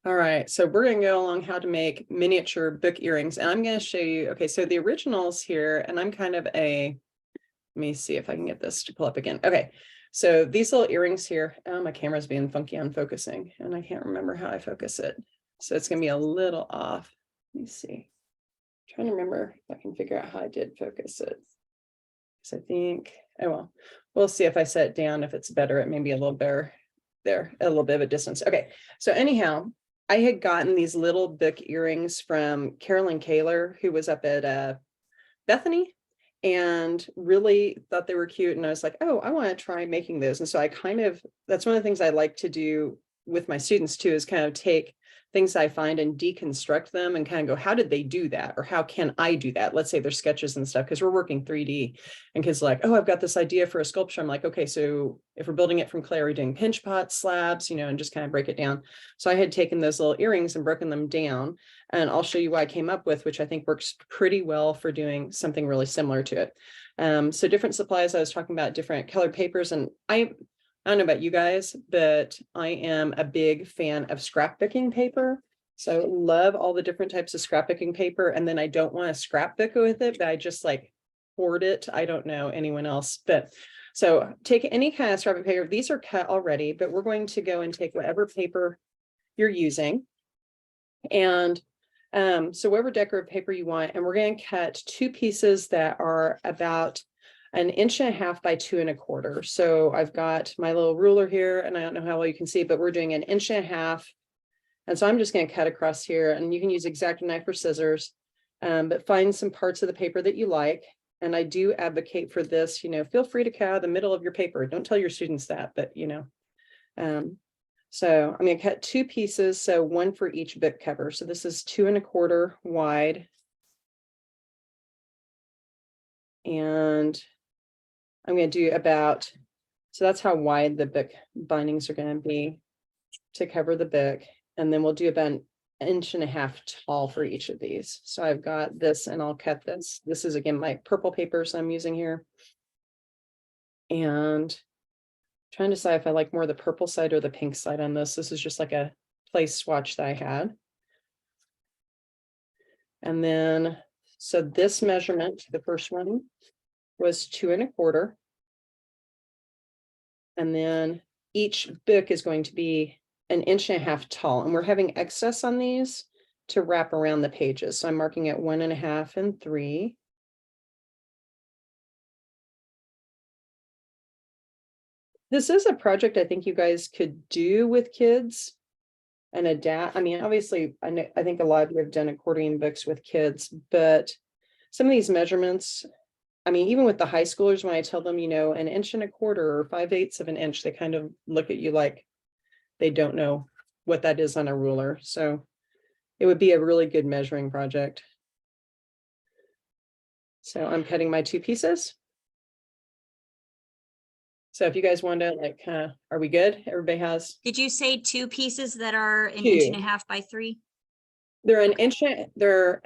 All right, so we're going to go along how to make miniature book earrings, and I'm going to show you. Okay, so the originals here, and I'm kind of let me see if I can get this to pull up again. Okay, so these little earrings here, my camera's being funky on focusing, and I can't remember how I focus it. So it's going to be a little off. Let me see. I'm trying to remember if I can figure out how I did focus it. So I think, oh well, we'll see if I set it down, if it's better, it may be a little better there, a little bit of a distance. Okay, so anyhow, I had gotten these little book earrings from Carolyn Kaler, who was up at Bethany, and really thought they were cute. And I was like, oh, I want to try making those. And so that's one of the things I like to do with my students too, is kind of take things I find and deconstruct them and kind of go, how did they do that? Or how can I do that? Let's say they're sketches and stuff, because we're working 3D, and kids are like, oh, I've got this idea for a sculpture. I'm like, okay, so if we're building it from clay, we're doing pinch pot slabs, and just kind of break it down. So I had taken those little earrings and broken them down, and I'll show you what I came up with, which I think works pretty well for doing something really similar to it. So different supplies, I was talking about different colored papers, and I don't know about you guys, but I am a big fan of scrapbooking paper. So love all the different types of scrapbooking paper. And then I don't want to scrapbook with it, but I just like hoard it. I don't know anyone else, but so take any kind of scrapbook paper. These are cut already, but we're going to go and take whatever paper you're using. And so whatever decorative paper you want, and we're going to cut two pieces that are about 1.5 inches by 2.25 inches. So I've got my little ruler here, and I don't know how well you can see, but we're doing 1.5 inches. And so I'm just going to cut across here, and you can use X-Acto knife or scissors, but find some parts of the paper that you like. And I do advocate for this, feel free to cut out the middle of your paper. Don't tell your students that, but so I'm going to cut two pieces, so one for each book cover. So this is 2.25 wide. And I'm going to do so that's how wide the book bindings are going to be to cover the book. And then we'll do about 1.5 inches tall for each of these. So I've got this, and I'll cut this. This is again my purple papers I'm using here. And trying to decide if I like more the purple side or the pink side on this. This is just like a place swatch that I had. And then, so this measurement, the first one was 2.25. And then each book is going to be 1.5 inches tall. And we're having excess on these to wrap around the pages. So I'm marking at 1.5 and 3. This is a project I think you guys could do with kids and adapt. I mean, obviously, I think a lot of you have done accordion books with kids, but some of these measurements, I mean, even with the high schoolers, when I tell them, 1.25 inches or 5/8 of an inch, they kind of look at you like they don't know what that is on a ruler. So it would be a really good measuring project. So I'm cutting my two pieces. So if you guys want to are we good? Everybody has. Did you say two pieces that are 1.5 inches by 3? They're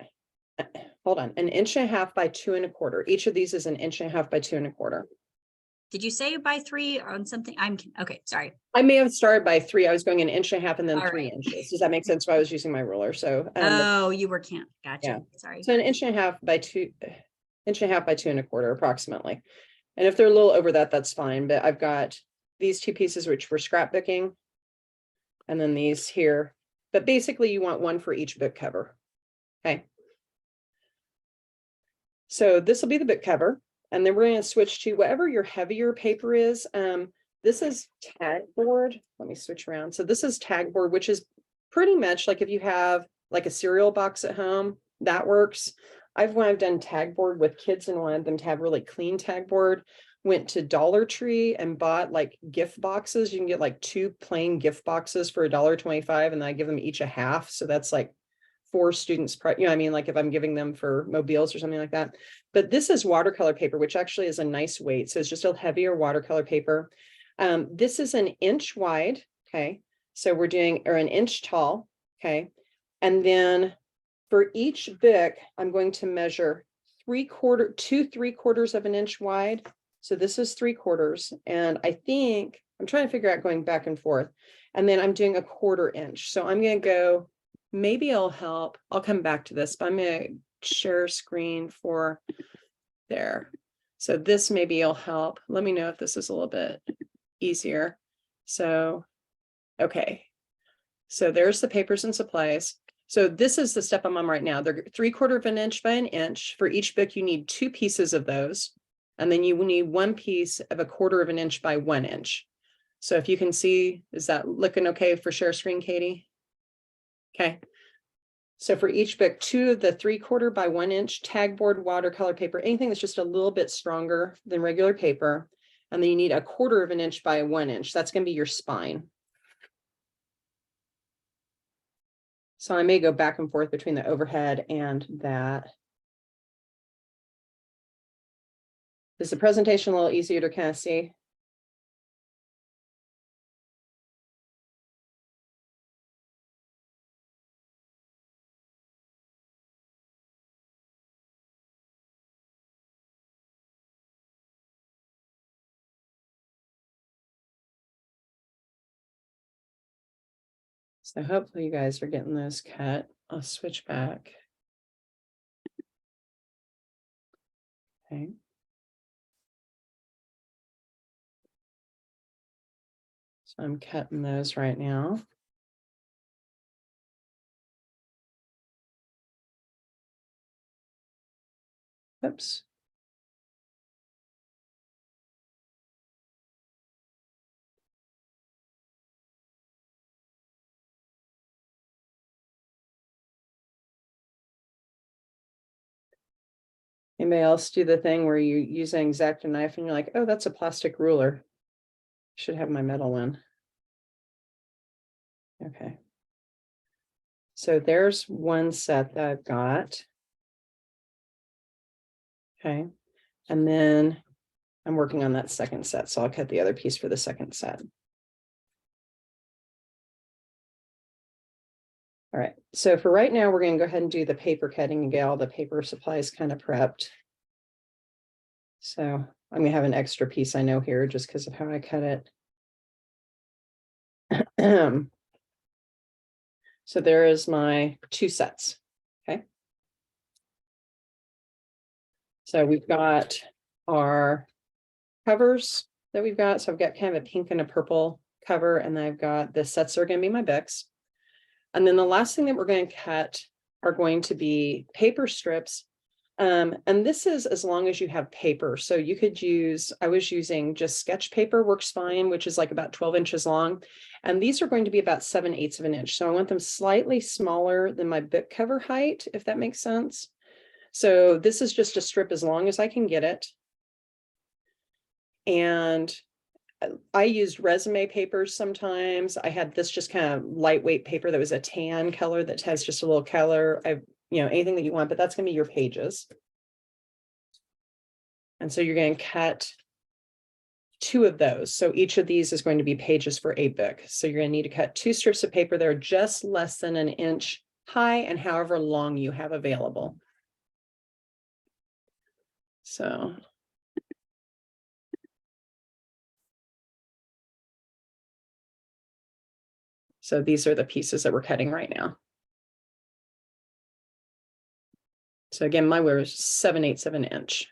hold on, 1.5 inches by 2.25. Each of these is 1.5 inches by 2.25. Did you say by 3 on something? Okay, sorry. I may have started by 3. I was going 1.5 inches and then All 3 right. inches. Does that make sense? So I was using my ruler. So Oh, you were can't. Gotcha. Yeah. Sorry. So 1.5 inches by 2.5 by 2.25 approximately. And if they're a little over that, that's fine. But I've got these two pieces which were scrapbooking, and then these here. But basically, you want one for each book cover. Okay. So this will be the book cover, and then we're going to switch to whatever your heavier paper is. This is tag board. Let me switch around. So this is tag board, which is pretty much like if you have like a cereal box at home, that works. When I've done tag board with kids and wanted them to have really clean tag board, went to Dollar Tree and bought like gift boxes. You can get like 2 plain gift boxes for $1.25, and then I give them each a half. So that's like 4 students, I mean, like if I'm giving them for mobiles or something like that. But this is watercolor paper, which actually is a nice weight. So it's just a heavier watercolor paper. This is 1 inch wide. Okay. So we're doing, or 1 inch tall. Okay. And then for each book, I'm going to measure 2 3/4 of an inch wide. So this is 3/4. And I think I'm trying to figure out going back and forth. And then I'm doing a 1/4 inch. So I'm going to go, maybe it'll help. I'll come back to this, but I'm going to share screen for there. So this maybe will help. Let me know if this is a little bit easier. So, okay. So there's the papers and supplies. So this is the step I'm on right now. They're 3/4 of an inch by an inch. For each book, you need 2 pieces of those. And then you need 1 piece of a 1/4 of an inch by 1 inch. So if you can see, is that looking okay for share screen, Katie? Okay. So for each book, 2 of the 3/4 by 1 inch tag board watercolor paper, anything that's just a little bit stronger than regular paper. And then you need a 1/4 of an inch by 1 inch. That's going to be your spine. So I may go back and forth between the overhead and that. Is the presentation a little easier to kind of see? So hopefully you guys are getting those cut. I'll switch back. Okay. So I'm cutting those right now. Oops. Anybody else do the thing where you use an X-Acto knife and you're like, oh, that's a plastic ruler. Should have my metal one. Okay. So there's one set that I've got. Okay. And then I'm working on that second set. So I'll cut the other piece for the second set. All right. So for right now, we're going to go ahead and do the paper cutting and get all the paper supplies kind of prepped. So I'm going to have an extra piece I know here just because of how I cut it. So there is my 2 sets. Okay. So we've got our covers that we've got. So I've got kind of a pink and a purple cover, and I've got the sets that are going to be my books. And then the last thing that we're going to cut are going to be paper strips. And this is as long as you have paper. So you could use, I was using just sketch paper, works fine, which is like about 12 inches long. And these are going to be about 7/8 of an inch. So I want them slightly smaller than my book cover height, if that makes sense. So this is just a strip as long as I can get it. And I used resume papers sometimes. I had this just kind of lightweight paper that was a tan color that has just a little color. Anything that you want, but that's going to be your pages. And so you're going to cut 2 of those. So each of these is going to be pages for a book. So you're going to need to cut 2 strips of paper that are just less than an inch high and however long you have available. So these are the pieces that we're cutting right now. So again, my was 7/8 of an inch.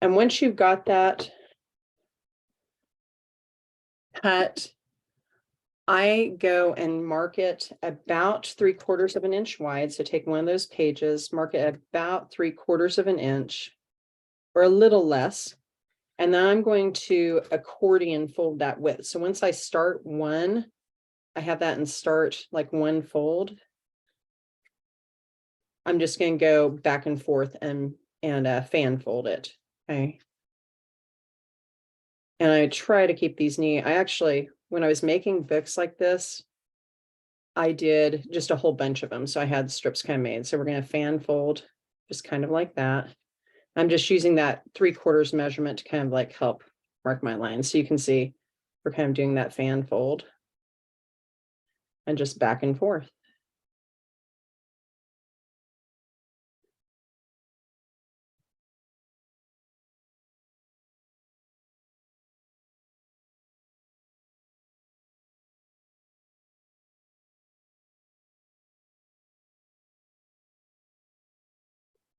And once you've got that cut, I go and mark it about 3/4 of an inch wide. So take one of those pages, mark it about 3/4 of an inch or a little less. And then I'm going to accordion fold that width. So once I start one, I have that and start like one fold. I'm just going to go back and forth and fan fold it. Okay. And I try to keep these neat. I actually, when I was making books like this, I did just a whole bunch of them. So I had strips kind of made. So we're going to fan fold just kind of like that. I'm just using that 3/4 measurement to kind of like help mark my lines. So you can see we're kind of doing that fan fold and just back and forth.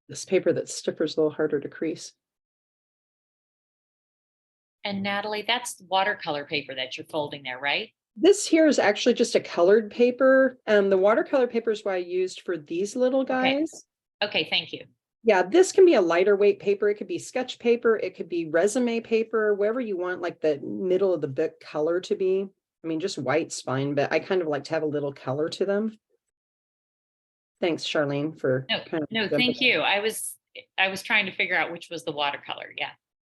This paper that stiffer's a little harder to crease. And Natalie, that's watercolor paper that you're folding there, right? This here is actually just a colored paper. The watercolor paper is what I used for these little guys. Okay, thank you. Yeah, this can be a lighter weight paper. It could be sketch paper. It could be resume paper, wherever you want like the middle of the book color to be. I mean, just white's fine, but I kind of like to have a little color to them. Thanks, Charlene, for No, thank you. I was trying to figure out which was the watercolor. Yeah.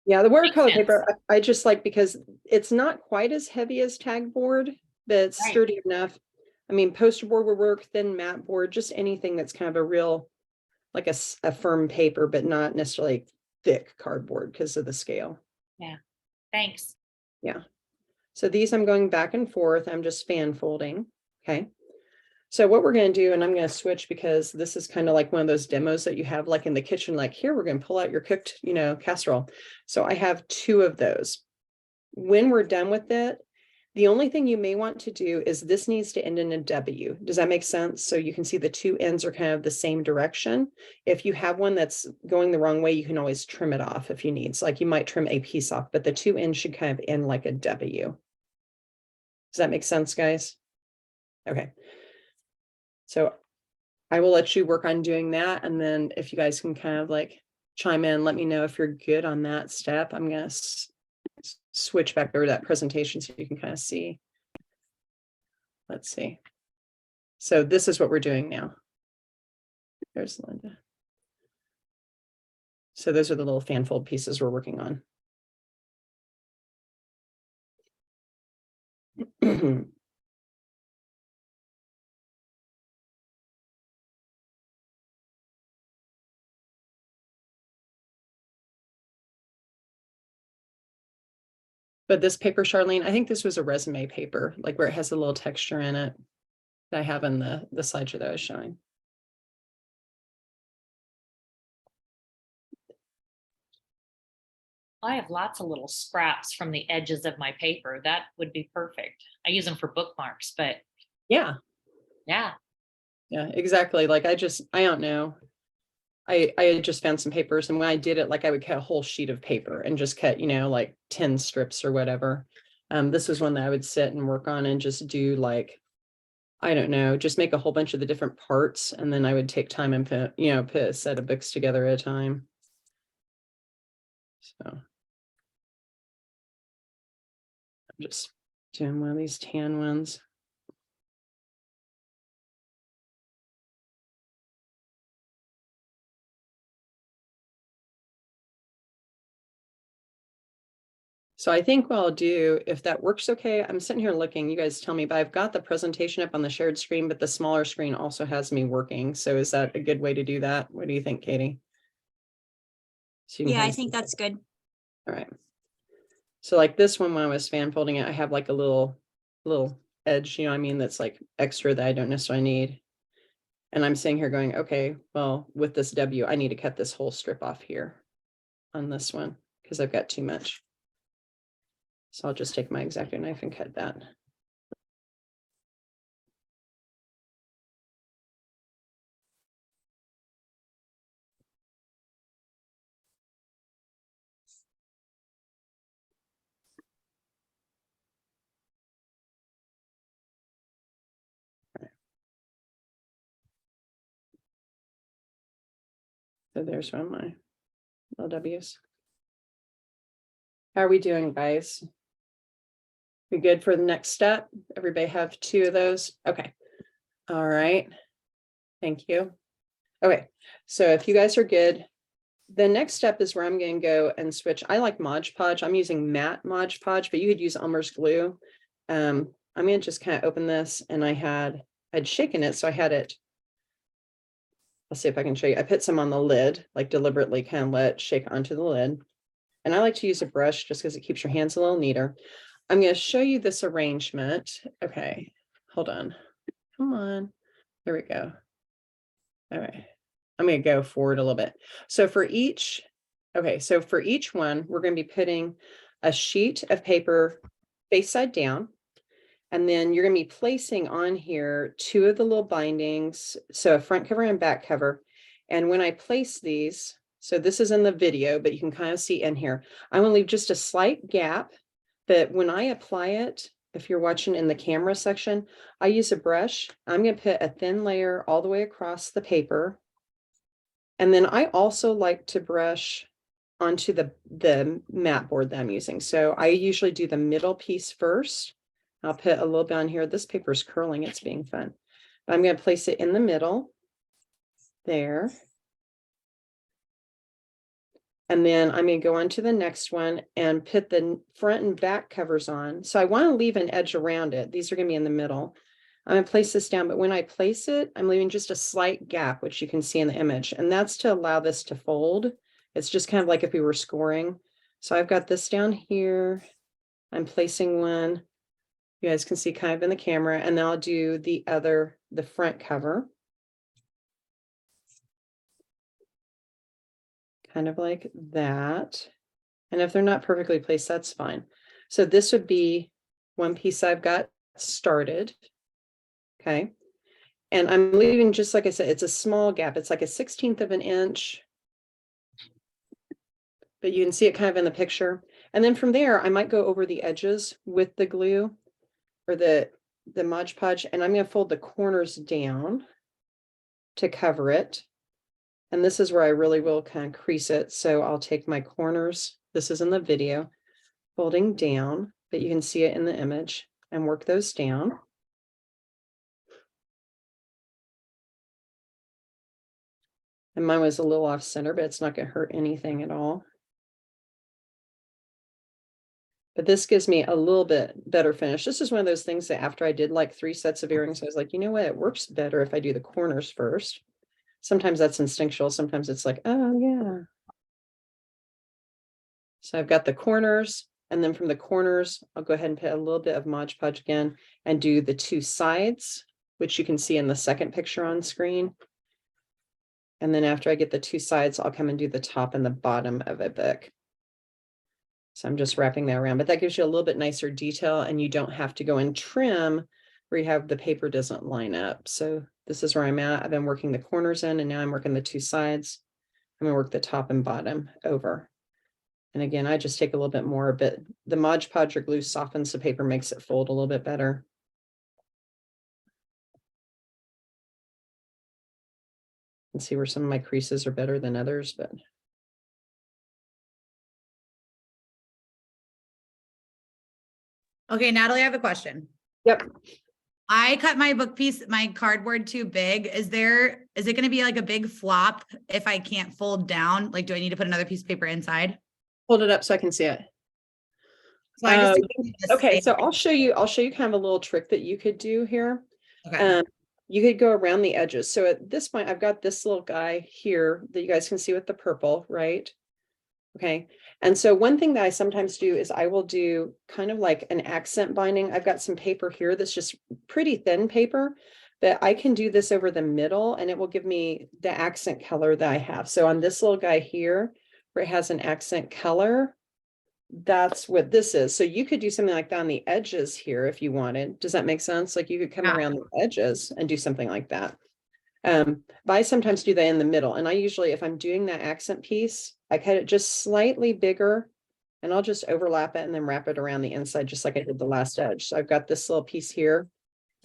Yeah, the watercolor Makes paper, I just like because it's not quite as heavy as tag board, but it's Right. sturdy enough. I mean, poster board would work, thin mat board, just anything that's kind of a real, like a firm paper, but not necessarily thick cardboard because of the scale. Thanks. Yeah. So these I'm going back and forth. I'm just fan folding. Okay. So what we're going to do, and I'm going to switch because this is kind of like one of those demos that you have like in the kitchen, like here, we're going to pull out your cooked, casserole. So I have 2 of those. When we're done with it, the only thing you may want to do is this needs to end in a W. Does that make sense? So you can see the 2 ends are kind of the same direction. If you have one that's going the wrong way, you can always trim it off if you need. So like you might trim a piece off, but the 2 ends should kind of end like a W. Does that make sense, guys? Okay. So I will let you work on doing that. And then if you guys can kind of like chime in, let me know if you're good on that step. I'm going to switch back over to that presentation so you can kind of see. Let's see. So this is what we're doing now. There's Linda. So those are the little fan fold pieces we're working on. But this paper, Charlene, I think this was a resume paper, like where it has a little texture in it that I have in the slideshow that I was showing. I have lots of little scraps from the edges of my paper. That would be perfect. I use them for bookmarks, but Yeah, yeah. yeah, exactly. Like I don't know. I had just found some papers, and when I did it, like I would cut a whole sheet of paper and just cut, like 10 strips or whatever. This was one that I would sit and work on and just do like, I don't know, just make a whole bunch of the different parts, and then I would take time and put a set of books together at a time. So I'm just doing one of these tan ones. So I think what I'll do, if that works okay, I'm sitting here looking, you guys tell me, but I've got the presentation up on the shared screen, but the smaller screen also has me working. So is that a good way to do that? What do you think, Katie? So Yeah, I think that's good. All right. So like this one, when I was fan folding it, I have like a little edge, that's like extra that I don't necessarily need. And I'm sitting here going, okay, well, with this W, I need to cut this whole strip off here on this one because I've got too much. So I'll just take my X-Acto knife and cut that. So there's one of my LWs. How are we doing, guys? We good for the next step? Everybody have 2 of those? Okay. All right. Thank you. Okay. So if you guys are good, the next step is where I'm going to go and switch. I like Mod Podge. I'm using matte Mod Podge, but you could use Elmer's glue. I'm going to just kind of open this, and I'd shaken it. So I had it. Let's see if I can show you. I put some on the lid, like deliberately kind of let it shake onto the lid. And I like to use a brush just because it keeps your hands a little neater. I'm going to show you this arrangement. Okay, hold on. Come on. There we go. All right. I'm going to go forward a little bit. So for each one, we're going to be putting a sheet of paper face side down. And then you're going to be placing on here 2 of the little bindings. So a front cover and back cover. And when I place these, so this is in the video, but you can kind of see in here, I'm gonna leave just a slight gap, but when I apply it, if you're watching in the camera section, I use a brush. I'm gonna put a thin layer all the way across the paper. And then I also like to brush onto the mat board that I'm using. So I usually do the middle piece first. I'll put a little bit on here. This paper is curling, it's being fun. But I'm going to place it in the middle there. And then I'm going to go on to the next one and put the front and back covers on. So I want to leave an edge around it. These are going to be in the middle. I'm going to place this down, but when I place it, I'm leaving just a slight gap, which you can see in the image. And that's to allow this to fold. It's just kind of like if we were scoring. So I've got this down here. I'm placing one. You guys can see kind of in the camera, and then I'll do the front cover. Kind of like that. And if they're not perfectly placed, that's fine. So this would be one piece I've got started. Okay. And I'm leaving, just like I said, it's a small gap. It's like a 1/16 of an inch. But you can see it kind of in the picture. And then from there, I might go over the edges with the glue or the Mod Podge, and I'm going to fold the corners down to cover it. And this is where I really will kind of crease it. So I'll take my corners, this is in the video, folding down, but you can see it in the image, and work those down. And mine was a little off center, but it's not going to hurt anything at all. But this gives me a little bit better finish. This is one of those things that after I did like 3 sets of earrings, I was like, you know what, it works better if I do the corners first. Sometimes that's instinctual. Sometimes it's like, oh yeah. So I've got the corners, and then from the corners, I'll go ahead and put a little bit of Mod Podge again and do the 2 sides, which you can see in the second picture on screen. And then after I get the 2 sides, I'll come and do the top and the bottom of a book. So I'm just wrapping that around, but that gives you a little bit nicer detail, and you don't have to go and trim where you have the paper doesn't line up. So this is where I'm at. I've been working the corners in, and now I'm working the 2 sides. I'm gonna work the top and bottom over. And again, I just take a little bit more, but the Mod Podge or glue softens the paper, makes it fold a little bit better. And see where some of my creases are better than others, but Okay, Natalie, I have a question. yep. I cut my book piece, my cardboard too big. Is it going to be like a big flop if I can't fold down? Like, do I need to put another piece of paper inside? Hold it up so I can see it. So I just Okay, so I'll show you kind of a little trick that you could do here. Okay. You could go around the edges. So at this point, I've got this little guy here that you guys can see with the purple, right? Okay. And so one thing that I sometimes do is I will do kind of like an accent binding. I've got some paper here that's just pretty thin paper, but I can do this over the middle, and it will give me the accent color that I have. So on this little guy here, where it has an accent color, that's what this is. So you could do something like that on the edges here if you wanted. Does that make sense? Like you could come Yeah. around the edges and do something like that. But I sometimes do that in the middle. And I usually, if I'm doing that accent piece, I cut it just slightly bigger, and I'll just overlap it and then wrap it around the inside, just like I did the last edge. So I've got this little piece here.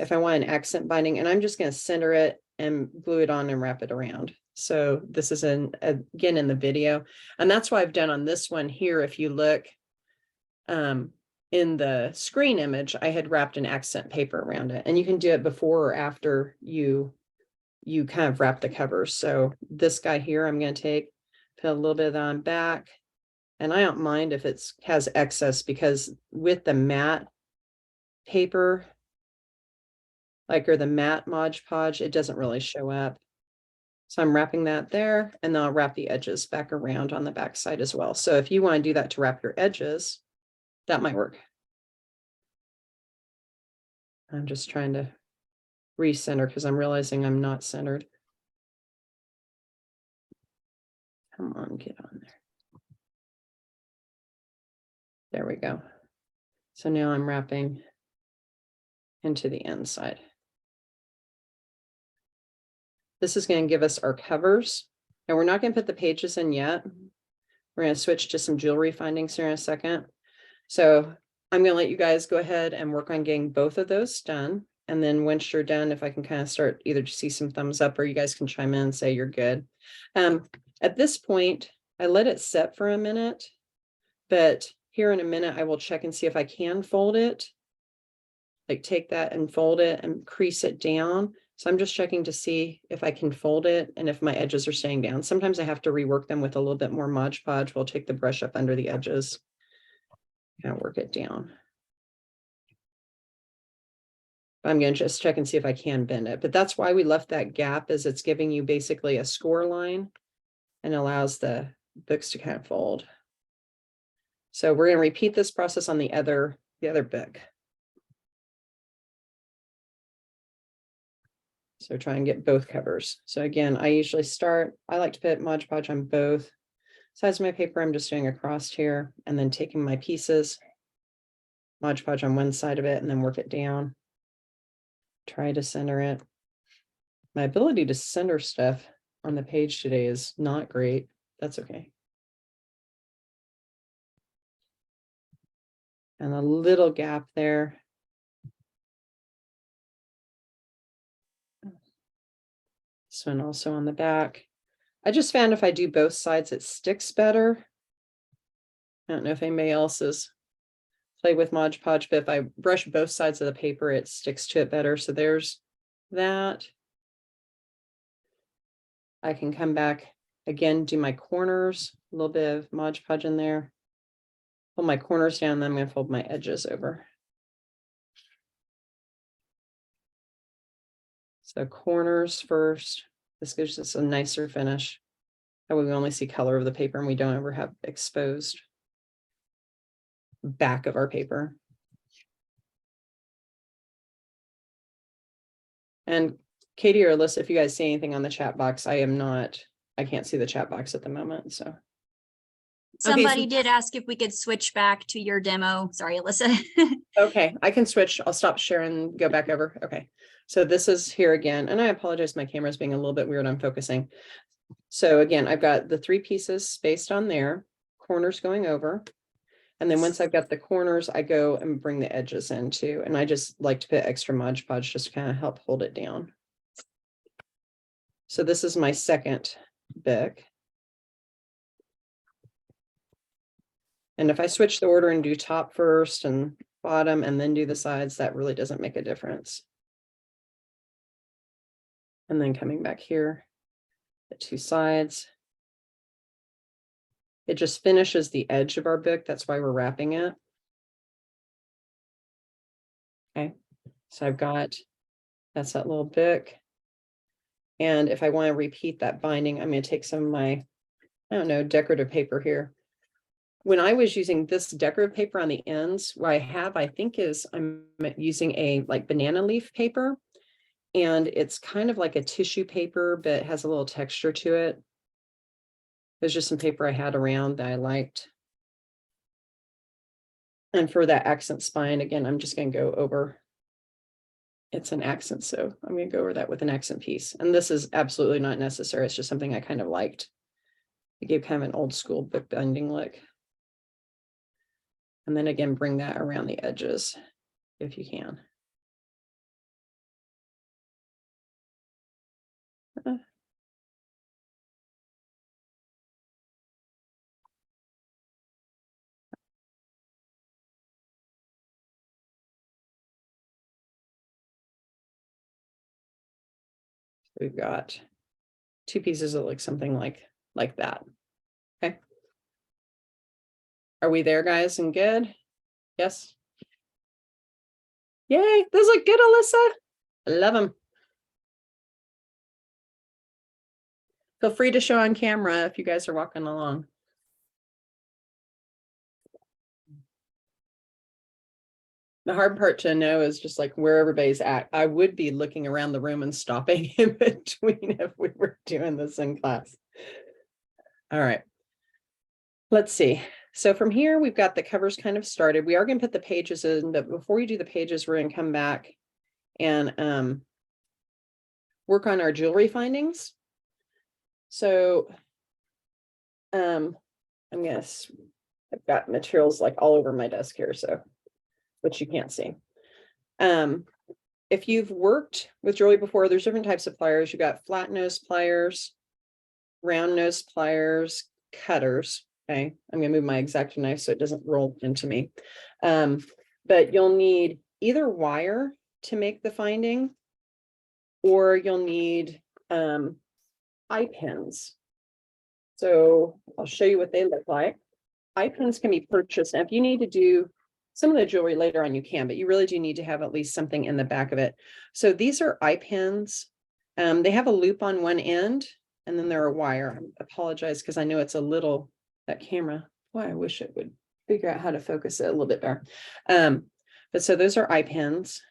If I want an accent binding, and I'm just going to center it and glue it on and wrap it around. So this is again in the video. And that's why I've done on this one here. If you look in the screen image, I had wrapped an accent paper around it, and you can do it before or after you kind of wrap the covers. So this guy here, I'm going to put a little bit of that on back, and I don't mind if it has excess, because with the matte paper, or the matte Mod Podge, it doesn't really show up. So I'm wrapping that there, and then I'll wrap the edges back around on the back side as well. So if you want to do that to wrap your edges, that might work. I'm just trying to recenter because I'm realizing I'm not centered. Come on, get on there. There we go. So now I'm wrapping into the inside. This is going to give us our covers. Now we're not going to put the pages in yet. We're going to switch to some jewelry findings here in a second. So I'm going to let you guys go ahead and work on getting both of those done. And then once you're done, if I can kind of start either to see some thumbs up or you guys can chime in and say you're good. At this point, I let it set for a minute, but here in a minute, I will check and see if I can fold it. Like take that and fold it and crease it down. So I'm just checking to see if I can fold it and if my edges are staying down. Sometimes I have to rework them with a little bit more Mod Podge. We'll take the brush up under the edges. Kind of work it down. I'm going to just check and see if I can bend it, but that's why we left that gap, is it's giving you basically a score line and allows the books to kind of fold. So we're going to repeat this process on the other book. So try and get both covers. So again, I usually I like to put Mod Podge on both sides of my paper. I'm just doing a cross here and then taking my pieces, Mod Podge on one side of it, and then work it down. Try to center it. My ability to center stuff on the page today is not great. That's okay. And a little gap there. This one also on the back. I just found if I do both sides, it sticks better. I don't know if anybody else has played with Mod Podge, but if I brush both sides of the paper, it sticks to it better. So there's that. I can come back again, do my corners, a little bit of Mod Podge in there. Pull my corners down, then I'm going to fold my edges over. So corners first. This gives us a nicer finish. That way we only see color of the paper and we don't ever have exposed back of our paper. And Katie or Alyssa, if you guys see anything on the chat box, I can't see the chat box at the moment. So Somebody did ask if we could switch back to your demo. Sorry, Alyssa. okay, I can switch. I'll stop sharing, go back over. Okay. So this is here again, and I apologize, my camera is being a little bit weird on focusing. So again, I've got the 3 pieces spaced on there, corners going over. And then once I've got the corners, I go and bring the edges in too. And I just like to put extra Mod Podge just to kind of help hold it down. So this is my second book. And if I switch the order and do top first and bottom and then do the sides, that really doesn't make a difference. And then coming back here, the 2 sides. It just finishes the edge of our book. That's why we're wrapping it. Okay, so I've got, that's that little book. And if I want to repeat that binding, I'm going to take some of my, I don't know, decorative paper here. When I was using this decorative paper on the ends, what I have, I think is I'm using a like banana leaf paper. And it's kind of like a tissue paper, but it has a little texture to it. There's just some paper I had around that I liked. And for that accent spine, again, I'm just going to go over. It's an accent, so I'm going to go over that with an accent piece. And this is absolutely not necessary. It's just something I kind of liked. It gave kind of an old school book binding look. And then again, bring that around the edges if you can. We've got 2 pieces that look something like that. Okay. Are we there, guys, and good? Yes. Yay, those look good, Alyssa. I love them. Feel free to show on camera if you guys are walking along. The hard part to know is just like where everybody's at. I would be looking around the room and stopping in between if we were doing this in class. All right. Let's see. So from here, we've got the covers kind of started. We are going to put the pages in, but before we do the pages, we're going to come back and work on our jewelry findings. So, I'm I've got materials like all over my desk here, so, which you can't see. If you've worked with jewelry before, there's different types of pliers. You got flat nose pliers, round nose pliers, cutters. Okay, I'm gonna move my X-Acto knife so it doesn't roll into me. But you'll need either wire to make the finding, or you'll need eye pins. So I'll show you what they look like. Eye pins can be purchased. And if you need to do some of the jewelry later on, you can, but you really do need to have at least something in the back of it. So these are eye pins. They have a loop on one end, and then they're a wire. I apologize because I know it's a little, that camera. Boy, I wish it would figure out how to focus it a little bit better. But so those are eye pins.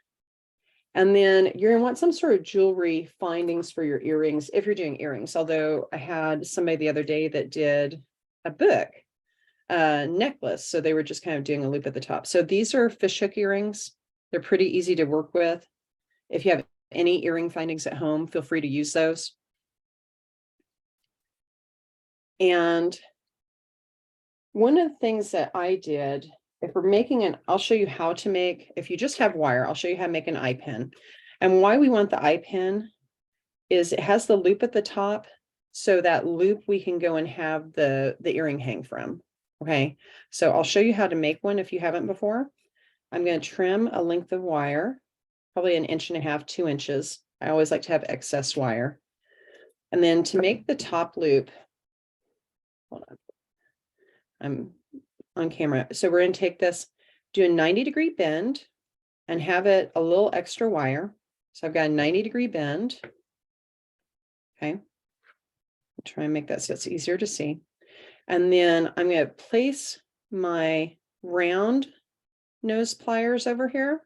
And then you're gonna want some sort of jewelry findings for your earrings if you're doing earrings. Although I had somebody the other day that did a book necklace. So they were just kind of doing a loop at the top. So these are fishhook earrings. They're pretty easy to work with. If you have any earring findings at home, feel free to use those. And one of the things that I did, if we're making I'll show you how to make, if you just have wire, I'll show you how to make an eye pin. And why we want the eye pin is it has the loop at the top. So that loop we can go and have the earring hang from. Okay, so I'll show you how to make one if you haven't before. I'm going to trim a length of wire, probably 1.5 inches, 2 inches. I always like to have excess wire. And then to make the top loop, hold on, I'm on camera. So we're going to take this, do a 90-degree bend and have it a little extra wire. So I've got a 90-degree bend. Okay. I'll try and make that so it's easier to see. And then I'm going to place my round nose pliers over here.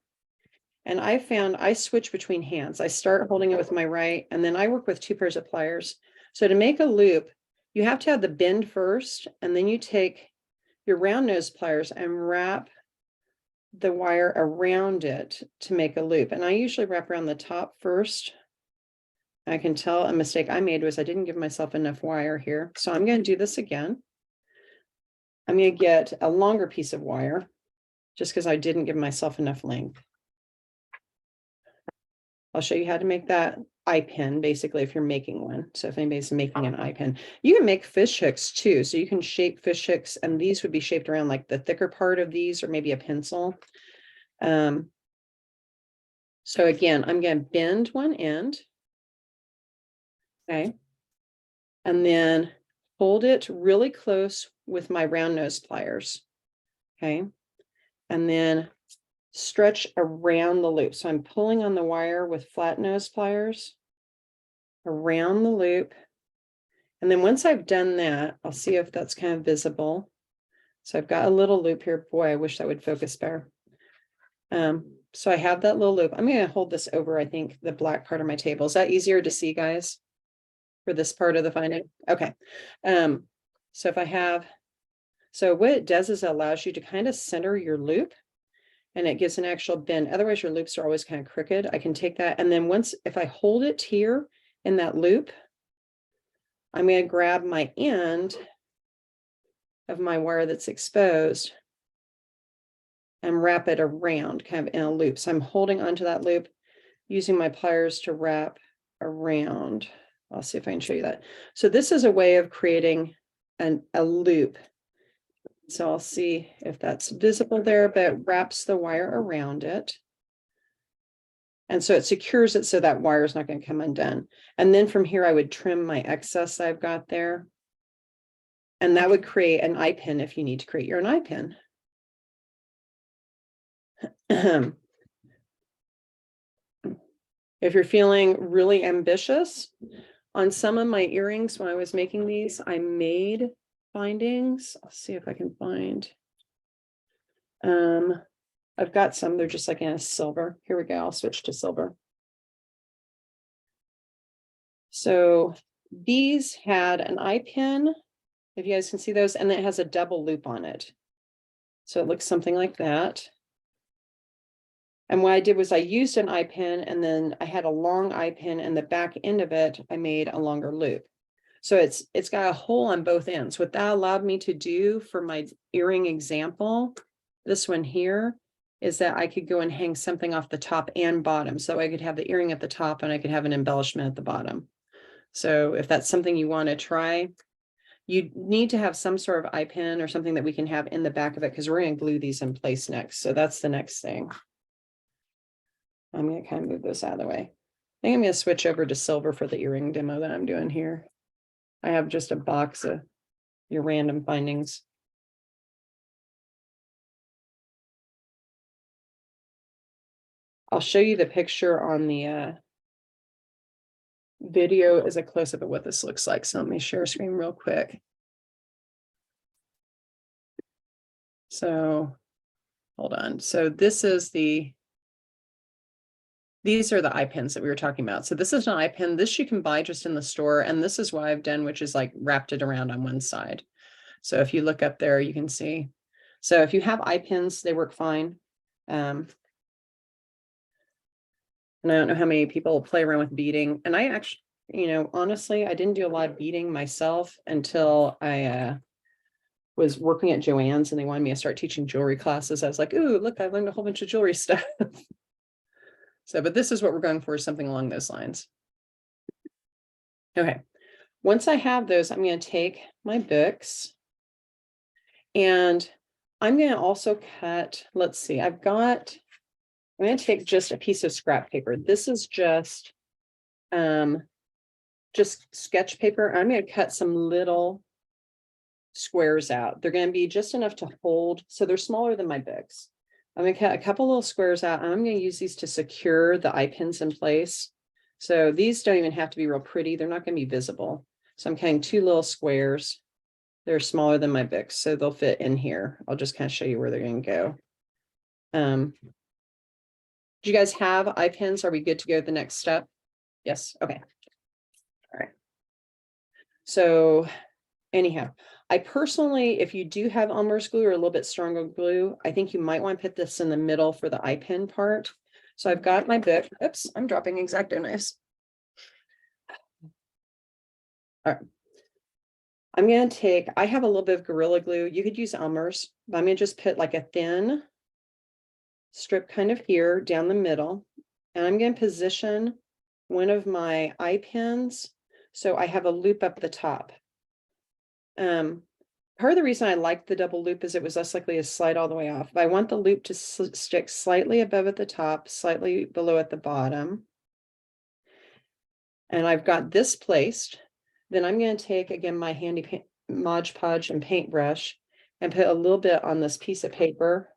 And I found I switch between hands. I start holding it with my right, and then I work with 2 pairs of pliers. So to make a loop, you have to have the bend first, and then you take your round nose pliers and wrap the wire around it to make a loop. And I usually wrap around the top first. I can tell a mistake I made was I didn't give myself enough wire here. So I'm going to do this again. I'm going to get a longer piece of wire just because I didn't give myself enough length. I'll show you how to make that eye pin, basically, if you're making one. So if anybody's making an eye pin, you can make fish hooks too. So you can shape fish hooks, and these would be shaped around like the thicker part of these, or maybe a pencil. So again, I'm going to bend one end. Okay. And then hold it really close with my round nose pliers. Okay. And then stretch around the loop. So I'm pulling on the wire with flat nose pliers around the loop. And then once I've done that, I'll see if that's kind of visible. So I've got a little loop here. Boy, I wish that would focus better. So I have that little loop. I'm going to hold this over, I think, the black part of my table. Is that easier to see, guys, for this part of the finding? Okay. So if I have, so what it does is it allows you to kind of center your loop, and it gives an actual bend. Otherwise, your loops are always kind of crooked. I can take that. And then once, if I hold it here in that loop, I'm going to grab my end of my wire that's exposed and wrap it around kind of in a loop. So I'm holding onto that loop, using my pliers to wrap around. I'll see if I can show you that. So this is a way of creating a loop. So I'll see if that's visible there, but it wraps the wire around it. And so it secures it so that wire is not going to come undone. And then from here, I would trim my excess I've got there. And that would create an eye pin if you need to create your own eye pin. If you're feeling really ambitious, on some of my earrings, when I was making these, I made findings. I'll see if I can find. I've got some, they're just like in a silver. Here we go. I'll switch to silver. So these had an eye pin, if you guys can see those, and then it has a double loop on it. So it looks something like that. And what I did was I used an eye pin, and then I had a long eye pin, and the back end of it, I made a longer loop. So it's got a hole on both ends. What that allowed me to do for my earring example, this one here, is that I could go and hang something off the top and bottom. So I could have the earring at the top and I could have an embellishment at the bottom. So if that's something you want to try, you need to have some sort of eye pin or something that we can have in the back of it, because we're going to glue these in place next. So that's the next thing. I'm going to kind of move this out of the way. I think I'm going to switch over to silver for the earring demo that I'm doing here. I have just a box of your random findings. I'll show you the picture on the video as a close-up of what this looks like. So let me share screen real quick. So hold on. So this is these are the eye pins that we were talking about. So this is an eye pin. This you can buy just in the store. And this is what I've done, which is like wrapped it around on one side. So if you look up there, you can see. So if you have eye pins, they work fine. And I don't know how many people play around with beading. And I actually, you know, honestly, I didn't do a lot of beading myself until I was working at Joann's and they wanted me to start teaching jewelry classes. I was like, ooh, look, I learned a whole bunch of jewelry stuff. So, but this is what we're going for, something along those lines. Okay. Once I have those, I'm going to take my books and I'm going to also cut, let's see, I'm going to take just a piece of scrap paper. This is just sketch paper. I'm going to cut some little squares out. They're going to be just enough to hold. So they're smaller than my books. I'm going to cut a couple little squares out and I'm going to use these to secure the eye pins in place. So these don't even have to be real pretty. They're not going to be visible. So I'm cutting two little squares. They're smaller than my books, so they'll fit in here. I'll just kind of show you where they're going to go. Do you guys have eye pins? Are we good to go to the next step? Yes. Okay. All right. So anyhow, I personally, if you do have Elmer's glue or a little bit stronger glue, I think you might want to put this in the middle for the eye pin part. So I've got my book. Oops, I'm dropping X-Acto knives. All right. I'm going to take, I have a little bit of Gorilla Glue. You could use Elmer's, but I'm going to just put like a thin strip kind of here down the middle. And I'm going to position one of my eye pins so I have a loop up the top. Part of the reason I like the double loop is it was less likely to slide all the way off. But I want the loop to stick slightly above at the top, slightly below at the bottom. And I've got this placed. Then I'm going to take, again, my handy Mod Podge and paintbrush and put a little bit on this piece of paper.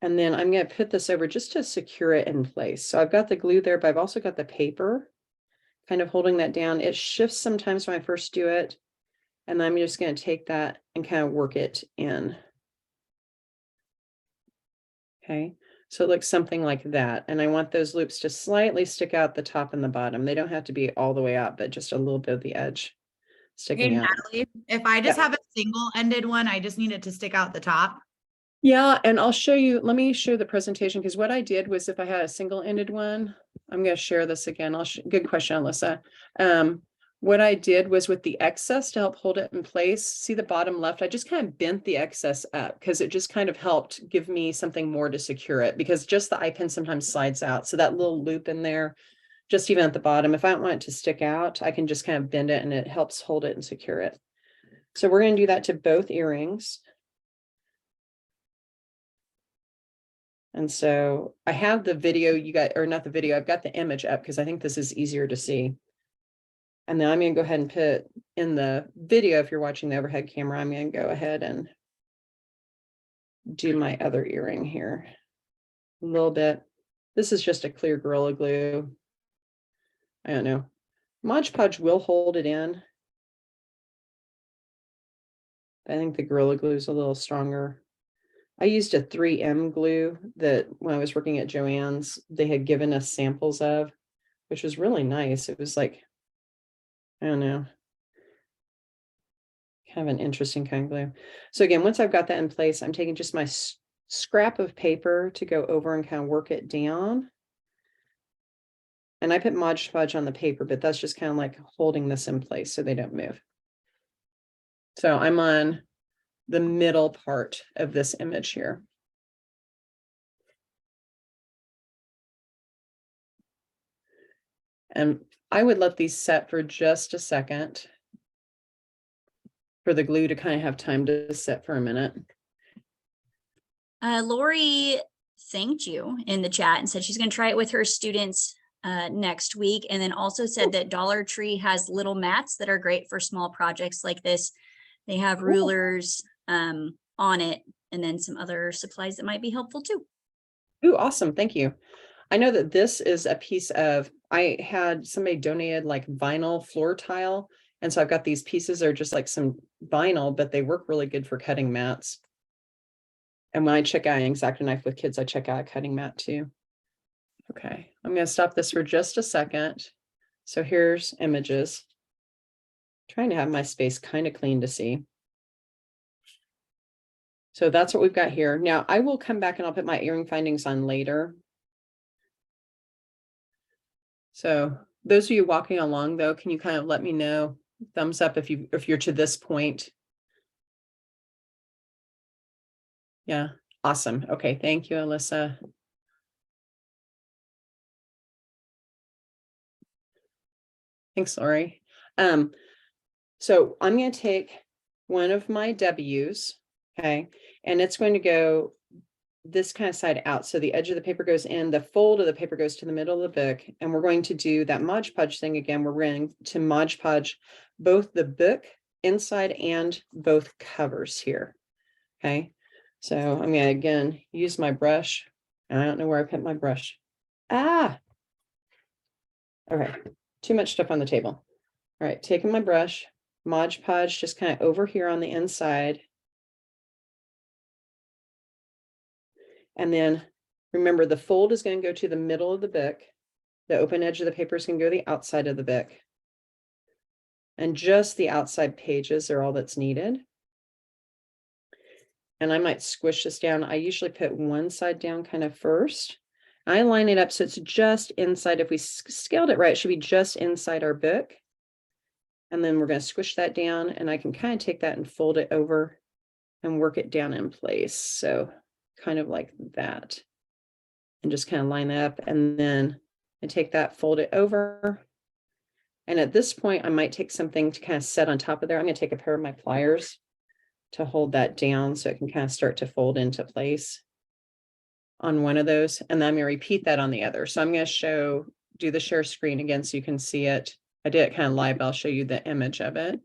And then I'm going to put this over just to secure it in place. So I've got the glue there, but I've also got the paper kind of holding that down. It shifts sometimes when I first do it. And I'm just going to take that and kind of work it in. Okay. So it looks something like that. And I want those loops to slightly stick out the top and the bottom. They don't have to be all the way out, but just a little bit of the edge sticking out. Natalie, if I just have a single-ended one, I just need it to stick out the top. Yeah, and I'll show you, let me show the presentation, because what I did was if I had a single-ended one, I'm going to share this again. Good question, Alyssa. What I did was with the excess to help hold it in place, see the bottom left, I just kind of bent the excess up because it just kind of helped give me something more to secure it, because just the eye pin sometimes slides out. So that little loop in there, just even at the bottom, if I don't want it to stick out, I can just kind of bend it and it helps hold it and secure it. So we're going to do that to both earrings. And so I have the video you got, or not the video, I've got the image up because I think this is easier to see. And then I'm going to go ahead and put in the video, if you're watching the overhead camera, I'm going to go ahead and do my other earring here a little bit. This is just a clear Gorilla Glue. I don't know. Mod Podge will hold it in. I think the Gorilla Glue is a little stronger. I used a 3M glue that when I was working at Joann's, they had given us samples of, which was really nice. It was like, I don't know, kind of an interesting kind of glue. So again, once I've got that in place, I'm taking just my scrap of paper to go over and kind of work it down. And I put Mod Podge on the paper, but that's just kind of like holding this in place so they don't move. So I'm on the middle part of this image here. And I would let these set for just a second for the glue to kind of have time to set for a minute. Lori thanked you in the chat and said she's going to try it with her students next week. And then also said that Dollar Tree has little mats that are great for small projects like this. They have rulers on it, and then some other supplies that might be helpful too. Ooh, awesome. Thank you. I know that this is a piece of, I had somebody donated like vinyl floor tile. And so I've got these pieces are just like some vinyl, but they work really good for cutting mats. And when I check out an X-Acto knife with kids, I check out a cutting mat too. Okay, I'm going to stop this for just a second. So here's images. Trying to have my space kind of clean to see. So that's what we've got here. Now I will come back and I'll put my earring findings on later. So those of you walking along though, can you kind of let me know, thumbs up if you're to this point? Yeah, awesome. Okay, thank you, Alyssa. Thanks, Lori. So I'm going to take one of my W's, okay, and it's going to go this kind of side out. So the edge of the paper goes in, the fold of the paper goes to the middle of the book, and we're going to do that Mod Podge thing again. We're going to Mod Podge both the book inside and both covers here, okay? So I'm going to again use my brush. I don't know where I put my brush. Ah, okay, too much stuff on the table. All right, taking my brush, Mod Podge just kind of over here on the inside. And then remember the fold is going to go to the middle of the book. The open edge of the paper is going to go to the outside of the book. And just the outside pages are all that's needed. And I might squish this down. I usually put one side down kind of first. I line it up so it's just inside. If we scaled it right, it should be just inside our book. And then we're going to squish that down, and I can kind of take that and fold it over and work it down in place. So kind of like that, and just kind of line that up. And then I take that, fold it over. And at this point, I might take something to kind of set on top of there. I'm going to take a pair of my pliers to hold that down so it can kind of start to fold into place on one of those. And then I'm going to repeat that on the other. So I'm going to do the share screen again so you can see it. I did it kind of live, but I'll show you the image of it.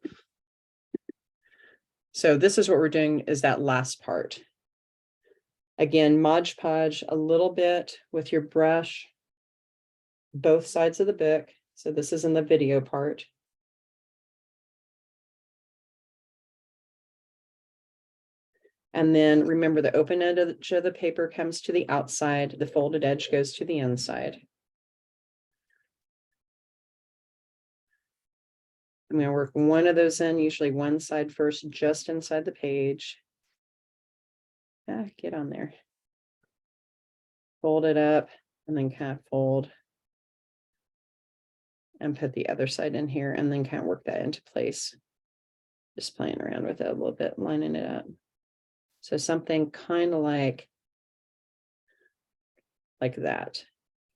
So this is what we're doing, is that last part. Again, Mod Podge a little bit with your brush, both sides of the book. So this is in the video part. And then remember the open edge of the paper comes to the outside, the folded edge goes to the inside. I'm going to work one of those in, usually one side first, just inside the page. Get on there. Fold it up and then kind of fold. And put the other side in here and then kind of work that into place. Just playing around with it a little bit, lining it up. So something kind of like that.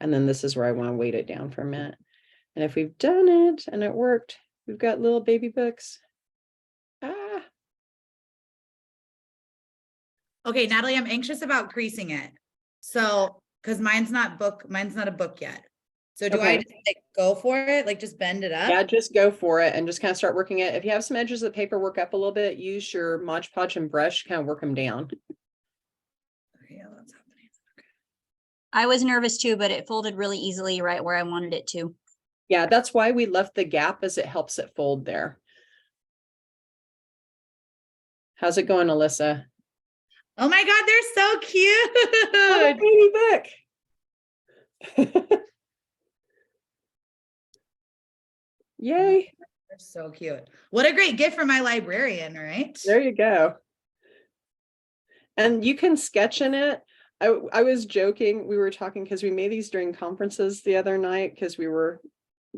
And then this is where I want to weight it down for a minute. And if we've done it and it worked, we've got little baby books. Okay, Natalie, I'm anxious about creasing it. So, because mine's not a book yet. So do I just like go for it? Like just bend it up? Yeah, just go for it and just kind of start working it. If you have some edges of the paper, work up a little bit, use your Mod Podge and brush, kind of work them down. Okay, yeah, that's happening. Okay. I was nervous too, but it folded really easily right where I wanted it to. Yeah, that's why we left the gap, as it helps it fold there. How's it going, Alyssa? Oh my God, they're so cute. Oh, baby book. Yay. They're so cute. What a great gift for my librarian, right? There you go. And you can sketch in it. I was joking. We were talking because we made these during conferences the other night because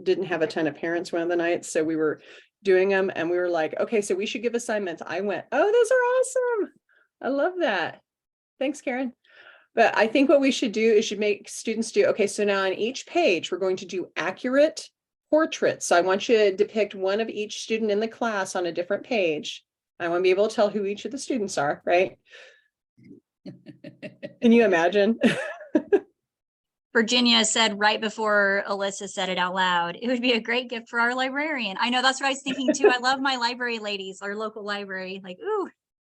didn't have a ton of parents one of the nights. So we were doing them and we were like, okay, so we should give assignments. I went, oh, those are awesome. I love that. Thanks, Karen. But I think what we should do is should make students do, okay, so now on each page, we're going to do accurate portraits. So I want you to depict one of each student in the class on a different page. I want to be able to tell who each of the students are, right? Can you imagine? Virginia said right before Alyssa said it out loud, it would be a great gift for our librarian. I know, that's what I was thinking too. I love my library ladies, our local library, like, ooh.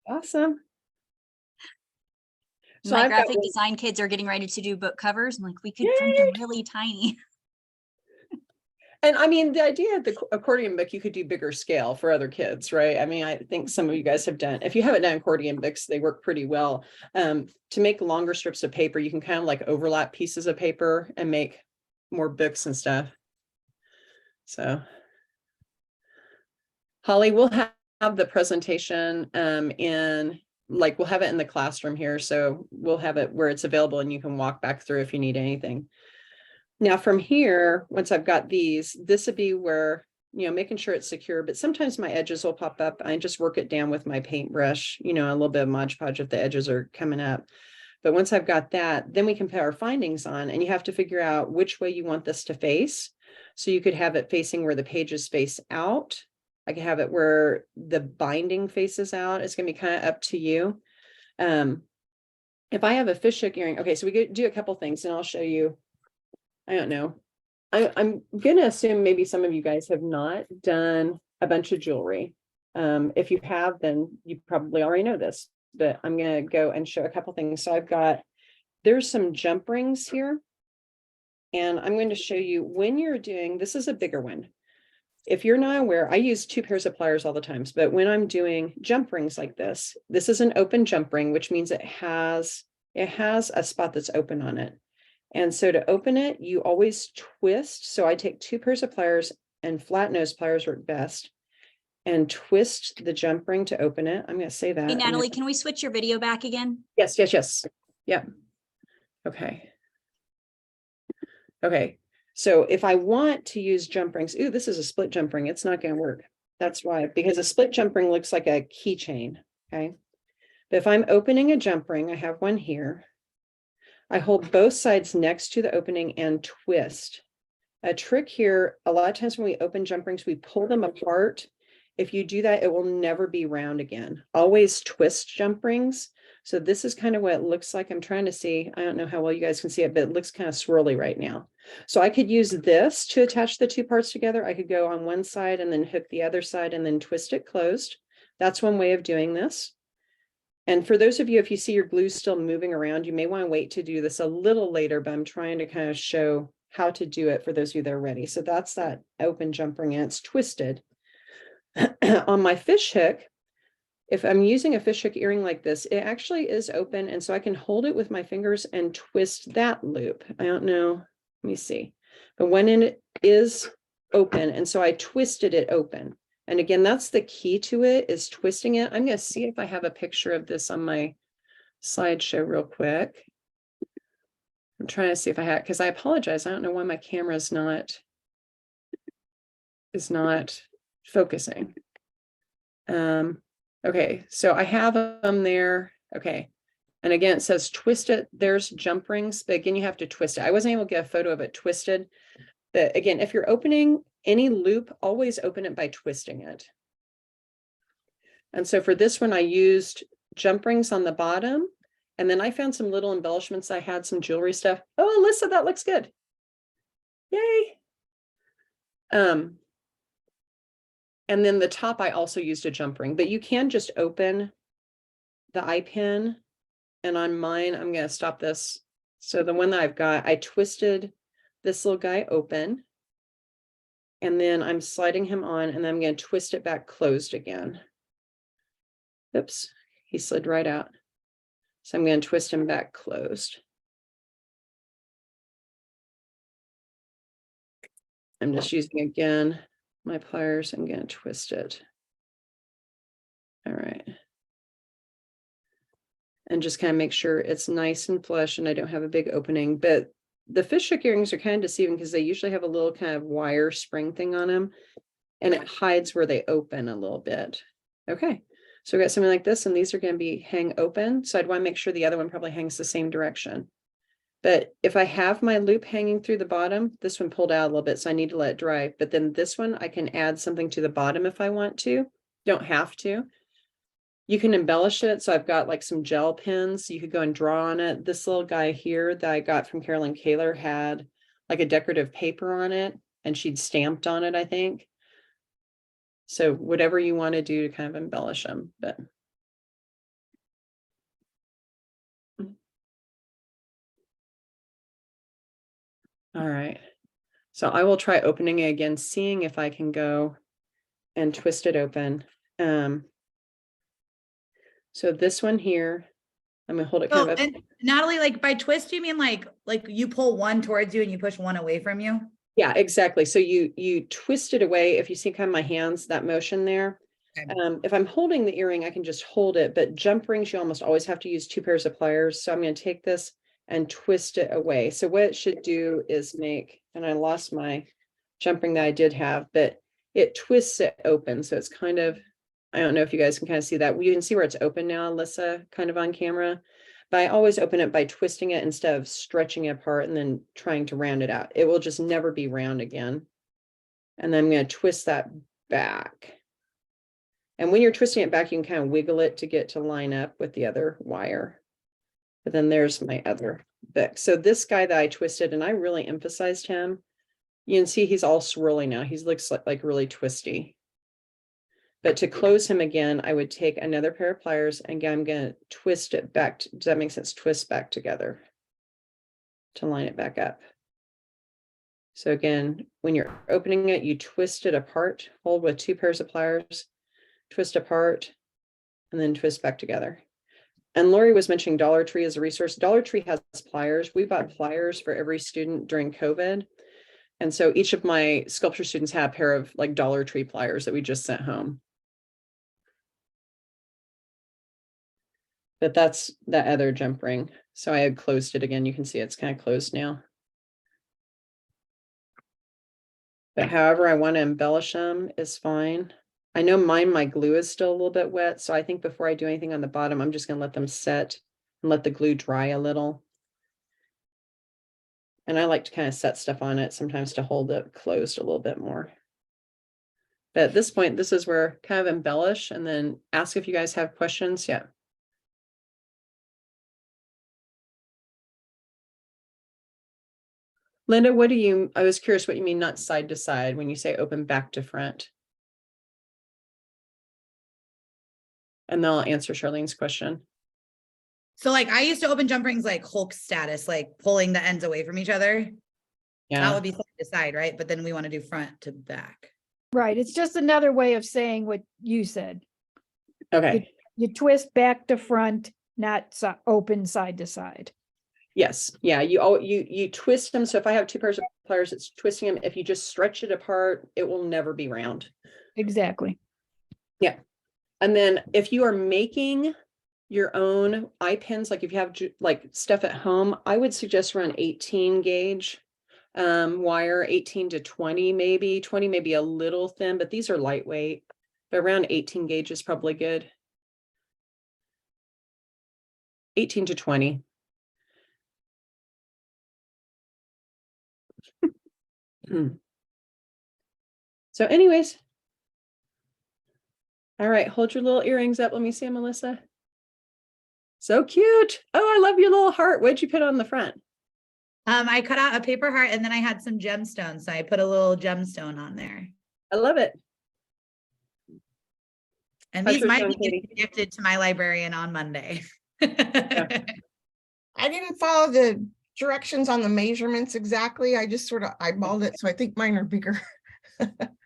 Awesome. So My I've got graphic one- design kids are getting ready to do book covers. I'm like, we could Yay! print them really tiny. And I mean, the idea of the accordion book, you could do bigger scale for other kids, right? I mean, I think some of you guys have done, if you haven't done accordion books, they work pretty well. To make longer strips of paper, you can kind of like overlap pieces of paper and make more books and stuff. So Holly, we'll have the presentation we'll have it in the classroom here. So we'll have it where it's available and you can walk back through if you need anything. Now from here, once I've got these, this would be where, making sure it's secure, but sometimes my edges will pop up. I just work it down with my paintbrush, a little bit of Mod Podge if the edges are coming up. But once I've got that, then we can put our findings on and you have to figure out which way you want this to face. So you could have it facing where the pages face out. I can have it where the binding faces out. It's going to be kind of up to you. If I have a fishhook earring, okay, so we could do a couple things and I'll show you. I don't know. I'm going to assume maybe some of you guys have not done a bunch of jewelry. If you have, then you probably already know this, but I'm going to go and show a couple things. So there's some jump rings here. And I'm going to show you when you're doing, this is a bigger one. If you're not aware, I use 2 pairs of pliers all the times, but when I'm doing jump rings like this is an open jump ring, which means it has a spot that's open on it. And so to open it, you always twist. So I take 2 pairs of pliers and flat nose pliers work best and twist the jump ring to open it. I'm going to say that. Hey, Natalie, can we switch your video back again? Yes. Yep. Okay. Okay. So if I want to use jump rings, ooh, this is a split jump ring. It's not going to work. That's why, because a split jump ring looks like a keychain. Okay. But if I'm opening a jump ring, I have one here. I hold both sides next to the opening and twist. A trick here, a lot of times when we open jump rings, we pull them apart. If you do that, it will never be round again. Always twist jump rings. So this is kind of what it looks like. I'm trying to see, I don't know how well you guys can see it, but it looks kind of swirly right now. So I could use this to attach the 2 parts together. I could go on one side and then hook the other side and then twist it closed. That's one way of doing this. And for those of you, if you see your glue still moving around, you may want to wait to do this a little later, but I'm trying to kind of show how to do it for those of you that are ready. So that's that open jump ring and it's twisted. On my fish hook, if I'm using a fish hook earring like this, it actually is open. And so I can hold it with my fingers and twist that loop. I don't know. Let me see. But one end is open. And so I twisted it open. And again, that's the key to it, is twisting it. I'm going to see if I have a picture of this on my slideshow real quick. I'm trying to see if I have, because I apologize. I don't know why my camera is not focusing. Okay, so I have them there. Okay. And again, it says twist it. There's jump rings, but again, you have to twist it. I wasn't able to get a photo of it twisted. But again, if you're opening any loop, always open it by twisting it. And so for this one, I used jump rings on the bottom. And then I found some little embellishments. I had some jewelry stuff. Oh, Alyssa, that looks good. Yay. And then the top, I also used a jump ring, but you can just open the eye pin. And on mine, I'm going to stop this. So the one that I've got, I twisted this little guy open. And then I'm sliding him on and then I'm going to twist it back closed again. Oops, he slid right out. So I'm going to twist him back closed. I'm just using again my pliers. I'm going to twist it. All right. and just kind of make sure it's nice and flush and I don't have a big opening. But the fishhook earrings are kind of deceiving because they usually have a little kind of wire spring thing on them, and it hides where they open a little bit. Okay, so we got something like this, and these are going to be hang open. So I'd want to make sure the other one probably hangs the same direction. But if I have my loop hanging through the bottom, this one pulled out a little bit, so I need to let it dry. But then this one, I can add something to the bottom if I want to. Don't have to. You can embellish it. So I've got like some gel pens. You could go and draw on it. This little guy here that I got from Carolyn Kaler had like a decorative paper on it, and she'd stamped on it, I think. So whatever you want to do to kind of embellish them, but. All right, so I will try opening it again, seeing if I can go and twist it open. So this one here, I'm gonna hold it kind Oh, of. and Natalie, like by twist, you mean like you pull one towards you and you push one away from you? Yeah, exactly. So you twist it away. If you see kind of my hands, that motion there. Okay. If I'm holding the earring, I can just hold it, but jump rings, you almost always have to use 2 pairs of pliers. So I'm going to take this and twist it away. So what it should do is make, and I lost my jump ring that I did have, but it twists it open. So it's kind of, I don't know if you guys can kind of see that. You can see where it's open now, Alyssa, kind of on camera. But I always open it by twisting it instead of stretching it apart and then trying to round it out. It will just never be round again. And then I'm going to twist that back. And when you're twisting it back, you can kind of wiggle it to get to line up with the other wire. But then there's my other Bic. So this guy that I twisted, and I really emphasized him, you can see he's all swirly now. He looks like really twisty. But to close him again, I would take another pair of pliers and again, I'm going to twist it back. Does that make sense? Twist back together to line it back up. So again, when you're opening it, you twist it apart, hold with 2 pairs of pliers, twist apart, and then twist back together. And Lori was mentioning Dollar Tree as a resource. Dollar Tree has pliers. We bought pliers for every student during COVID. And so each of my sculpture students had a pair of like Dollar Tree pliers that we just sent home. But that's that other jump ring. So I had closed it again. You can see it's kind of closed now. But however I want to embellish them is fine. I know my glue is still a little bit wet. So I think before I do anything on the bottom, I'm just going to let them set and let the glue dry a little. And I like to kind of set stuff on it sometimes to hold it closed a little bit more. But at this point, this is where kind of embellish and then ask if you guys have questions. Yeah. Linda, what do you, I was curious what you mean, not side to side, when you say open back to front. And then I'll answer Charlene's question. So like I used to open jump rings like Hulk status, like pulling the ends away from each other. That Yeah, would be side to side, right? But then we want to do front to back. Right, it's just another way of saying what you said. okay, You twist back to front, not open side to side. yes, yeah, you twist them. So if I have 2 pairs of pliers, it's twisting them. If you just stretch it apart, it will never be round. Exactly. And then if you are making your own eye pins, like if you have like stuff at home, I would suggest around 18 gauge wire, 18 to 20, maybe 20, maybe a little thin, but these are lightweight, but around 18 gauge is probably good. 18 to 20. So anyways. All right, hold your little earrings up. Let me see them, Melissa. So cute. Oh, I love your little heart. What'd you put on the front? I cut out a paper heart and then I had some gemstones. So I put a little gemstone on there. I love it. And How's these yours might going, be Katie? gifted to my librarian on Monday. I didn't follow the directions on the measurements exactly. I just sort of eyeballed it. So I think mine are bigger.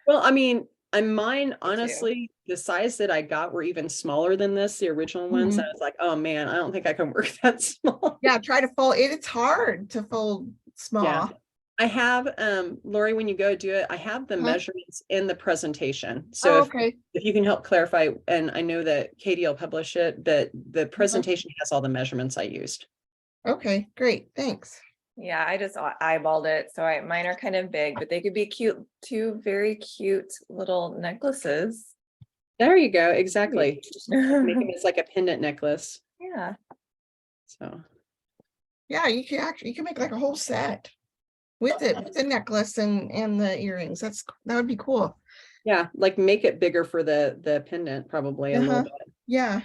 Well, I mean, mine, honestly, the size that I got were even smaller than this, the original ones. Mhm. And I was like, oh man, I don't think I can work that small. Yeah, try to fold it. It's hard to fold small. Yeah. I have, Lori, when you go do it, I have the Huh? measurements in the presentation. Oh, So okay. if you can help clarify, and I know that Katie will publish it, but the presentation has all the measurements I used. Okay, great, thanks. Yeah, I just eyeballed it. So mine are kind of big, but they could be cute, two very cute little necklaces. There you go, exactly. Make Yeah. it as like a pendant necklace, so. Yeah, you can make like a whole set with it, with the necklace and the earrings. That would be cool. Yeah, like make it bigger for the pendant, probably a little Uh-huh. bit. Yeah,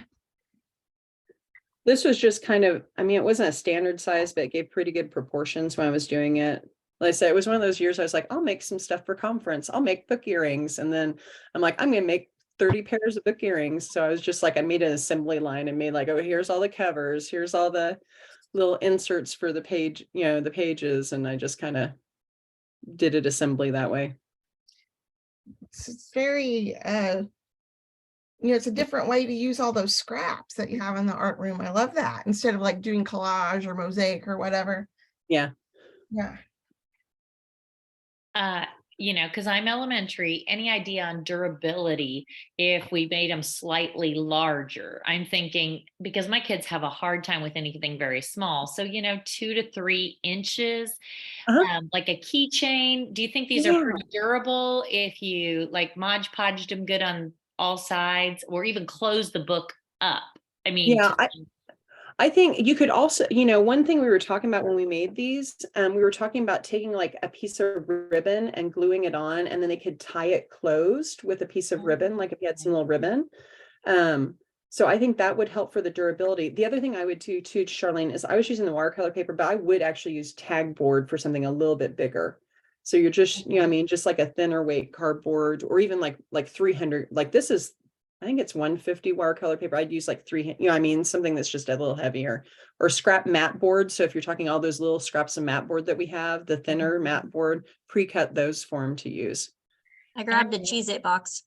This was just kind of, I mean, it wasn't a standard size, but it gave pretty good proportions when I was doing it. Like I said, it was one of those years I was like, I'll make some stuff for conference. I'll make book earrings. And then I'm like, I'm gonna make 30 pairs of book earrings. So I was just like, I made an assembly line and made like, oh, here's all the covers, here's all the little inserts for the page, you know, the pages. And I just kind of did it assembly that way. it's very, it's a different way to use all those scraps that you have in the art room. I love that, instead of like doing collage or mosaic or whatever. Yeah. Yeah. Because I'm elementary, any idea on durability if we made them slightly larger? I'm thinking, because my kids have a hard time with anything very small. So, 2 to 3 inches, like a keychain. Do you think these are pretty durable if you like Mod Podged them good on all sides, or even close the book up? I mean, Yeah, I think you could also, one thing we were talking about when we made these, we were talking about taking like a piece of ribbon and gluing it on, and then they could tie it closed with a piece of ribbon, like if you had some little ribbon. So I think that would help for the durability. The other thing I would do too, Charlene, is I was using the watercolor paper, but I would actually use tag board for something a little bit bigger. So you're just, just like a thinner weight cardboard, or even like 300, like this is, I think it's 150 watercolor paper. I'd use like something that's just a little heavier, or scrap mat board. So if you're talking all those little scraps of mat board that we have, the thinner mat board, pre-cut those for them to use. I grabbed the Cheez-It box.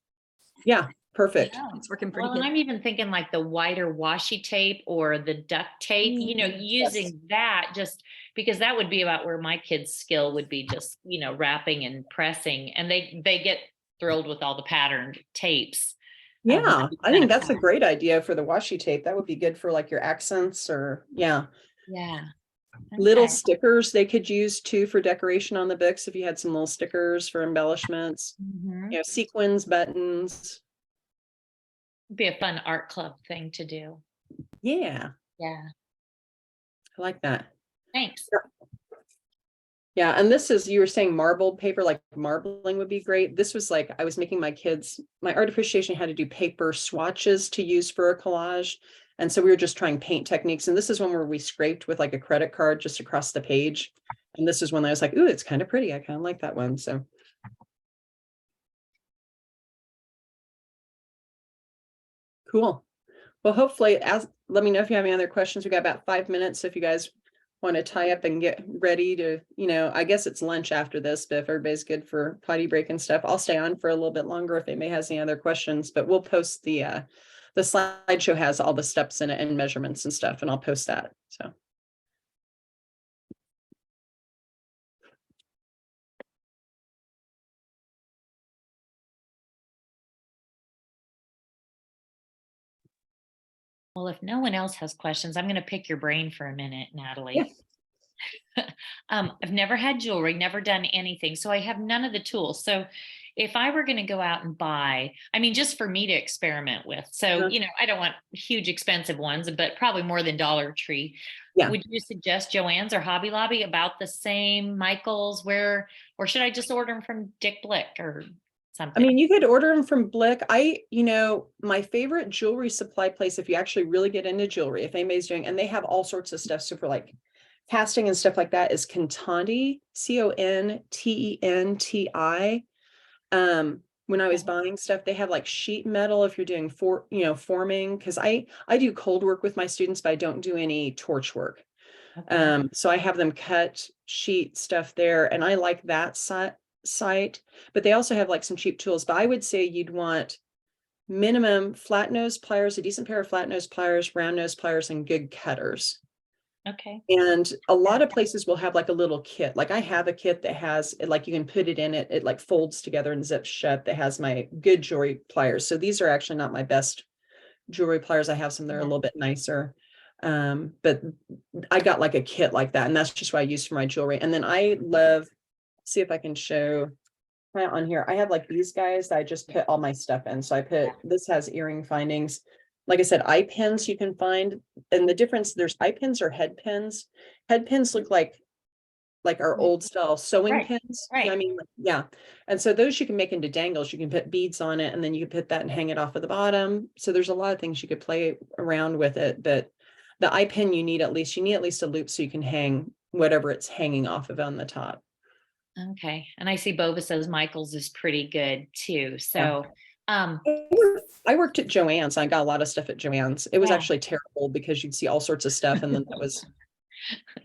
Yeah, perfect. Yeah, it's working pretty well, and good. I'm even thinking like the wider washi tape or the duct tape, using that, just because that would be about where my kids' skill would be, just, wrapping and pressing, and they get thrilled with all the patterned tapes. Yeah, I think that's a great idea for the washi tape. That would be good for like your accents, or yeah. Little Okay. stickers they could use too for decoration on the books, if you had some little stickers for embellishments, Mhm. sequins, buttons. Be a fun art club thing to do. Yeah, Yeah. I like that. Thanks. Yeah, and this is, you were saying marbled paper, like marbling would be great. This was like, I was making my art appreciation had to do paper swatches to use for a collage. And so we were just trying paint techniques. And this is one where we scraped with like a credit card just across the page. And this is when I was like, ooh, it's kind of pretty. I kind of like that one. So. Cool. Well, hopefully, let me know if you have any other questions. We got about 5 minutes. So if you guys want to tie up and get ready to, I guess it's lunch after this, but if everybody's good for potty break and stuff, I'll stay on for a little bit longer if anybody has any other questions, but we'll post the slideshow has all the steps in it and measurements and stuff, and I'll post that. So. Well, if no one else has questions, I'm going to pick your brain for a minute, Natalie. I've never had jewelry, never done anything. So I have none of the tools. So if I were going to go out and buy, just for me to experiment with. So, I don't want huge expensive ones, but probably more than Dollar Tree. Yeah. Would you suggest Joann's or Hobby Lobby about the same, Michael's, or should I just order them from Dick Blick or something? You could order them from Blick. My favorite jewelry supply place, if you actually really get into jewelry, if anybody's doing, and they have all sorts of stuff. So for like casting and stuff like that, is Contenti, Contenti. When I was buying stuff, they have like sheet metal if you're doing forming, because I do cold work with my students, but I don't do any torch work. Okay. So I have them cut sheet stuff there, and I like that site, but they also have like some cheap tools. But I would say you'd want minimum flat nose pliers, a decent pair of flat nose pliers, round nose pliers, and good cutters. Okay. And a lot of places will have like a little kit. Like I have a kit that has, like you can put it in it, it like folds together and zips shut, that has my good jewelry pliers. So these are actually not my best jewelry pliers. I have some that are a Yeah. little bit nicer. But I got like a kit like that, and that's just what I use for my jewelry. And then I love, see if I can show on here. I have like these guys that I just put all my stuff in. So I put, this has earring findings. Like I said, eye pins you can find, and the difference, there's eye pins or head pins. Head pins look like our old style sewing Right, pins. right. I mean, yeah. And so those you can make into dangles. You can put beads on it, and then you can put that and hang it off at the bottom. So there's a lot of things you could play around with it. But the eye pin, you need at least a loop so you can hang whatever it's hanging off of on the top. Okay. And I see Bova says Michael's is pretty good too. So, I worked at Joann's. I got a lot of stuff at Joann's. It was Yeah. actually terrible because you'd see all sorts of stuff, and then that was,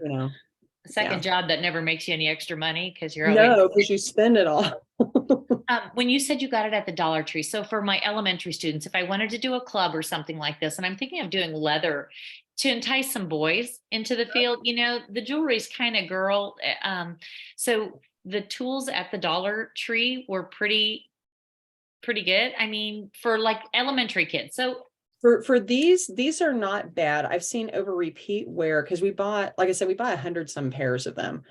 you know, a second job that never makes you any extra money because you're no, always. because you spend it all. When you said you got it at the Dollar Tree, so for my elementary students, if I wanted to do a club or something like this, and I'm thinking of doing leather to entice some boys into the field, you know, the jewelry's kind of girl. So the tools at the Dollar Tree were pretty good. I mean, for like elementary kids. So For these are not bad. I've seen over repeat wear, because we bought, like I said, we bought 100 some pairs of them.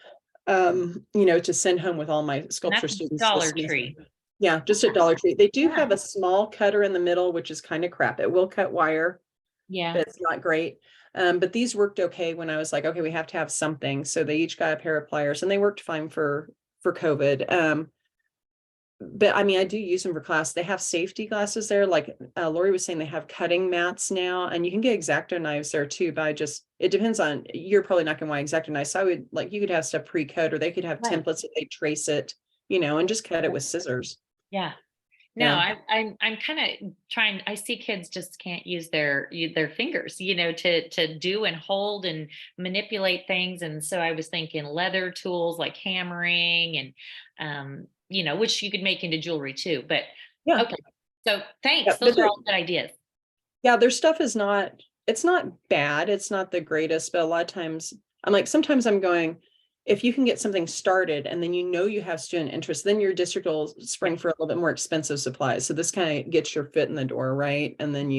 You know, to send home with all my sculpture that's students. Dollar this Tree. semester. Yeah, just at Dollar Tree. They do Yeah. have a small cutter in the middle, which is kind of crap. It will cut wire, Yeah. but it's not great. But these worked okay when I was like, okay, we have to have something. So they each got a pair of pliers, and they worked fine for COVID. But I mean, I do use them for class. They have safety glasses there. Like Lori was saying, they have cutting mats now, and you can get X-Acto knives there too. But it depends on, you're probably not gonna want X-Acto knives. So I would, like, you could have stuff pre-cut, or they could have Right. templates that they trace it, you know, and just cut it with scissors. Yeah. No, Yeah. I'm kind of trying, I see kids just can't use their fingers, you know, to do and hold and manipulate things. And so I was thinking leather tools like hammering and, you know, which you could make into jewelry too, but Yeah. okay. So thanks. Yeah, Those but are all good ideas. Yeah, their stuff is not, it's not bad. It's not the greatest, but a lot of times I'm like, sometimes I'm going, if you can get something started and then you know you have student interest, then your district will spring for a little bit more expensive supplies. So this kind of gets your foot in the door, right? And then